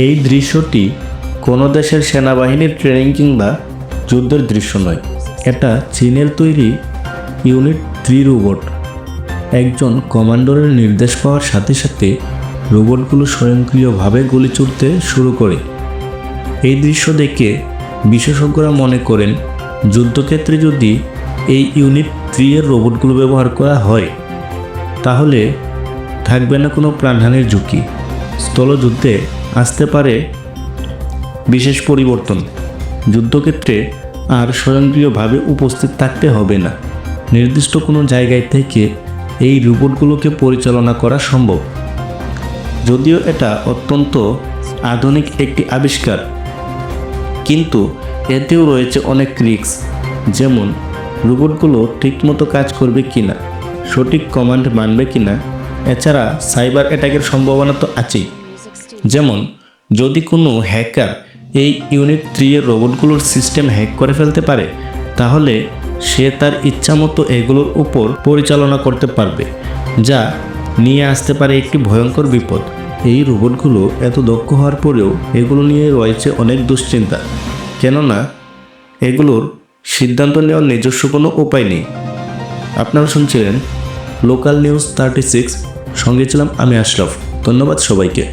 এই দৃশ্যটি কোনো দেশের সেনাবাহিনীর ট্রেনিং কিংবা যুদ্ধের দৃশ্য নয়, এটা চীনের তৈরি ইউনিট 3 রোবট। একজন কমান্ডারের নির্দেশ পাওয়ার সাথে সাথে রোবটগুলো স্বয়ংক্রিয়ভাবে গুলি ছুড়তে শুরু করে। এই দৃশ্য দেখে বিশেষজ্ঞরা মনে করেন যুদ্ধক্ষেত্রে যদি এই ইউনিট 3 এর রোবটগুলো ব্যবহার করা হয় তাহলে থাকবে না কোনো প্রাণহানির ঝুঁকি। স্থলযুদ্ধে আসতে পারে বিশেষ পরিবর্তন। যুদ্ধক্ষেত্রে আর স্বয়ংক্রিয়ভাবে উপস্থিত থাকতে হবে না, নির্দিষ্ট কোনো জায়গায় থেকে এই রোবটগুলোকে পরিচালনা করা সম্ভব। যদিও এটা অত্যন্ত আধুনিক একটি আবিষ্কার, কিন্তু এতেও রয়েছে অনেক রিস্ক, যেমন রোবটগুলো ঠিকমতো কাজ করবে কিনা, সঠিক কমান্ড মানবে কিনা। এছাড়া সাইবার অ্যাটাকের সম্ভাবনা তো আছেই, যেমন যদি কোনো হ্যাকার এই ইউনিট 3 এর রোবটগুলোর সিস্টেম হ্যাক করে ফেলতে পারে তাহলে সে তার ইচ্ছামতো এগুলোর উপর পরিচালনা করতে পারবে, যা নিয়ে আসতে পারে একটি ভয়ঙ্কর বিপদ। এই রোবটগুলো এত দক্ষ হওয়ার পরেও এগুলো নিয়ে রয়েছে অনেক দুশ্চিন্তা, কেননা এগুলোর সিদ্ধান্ত নেওয়ার নিজস্ব কোনো উপায় নেই। আপনারা শুনছিলেন লোকাল নিউজ 36, সঙ্গে ছিলাম আমি আশরাফ। ধন্যবাদ সবাইকে।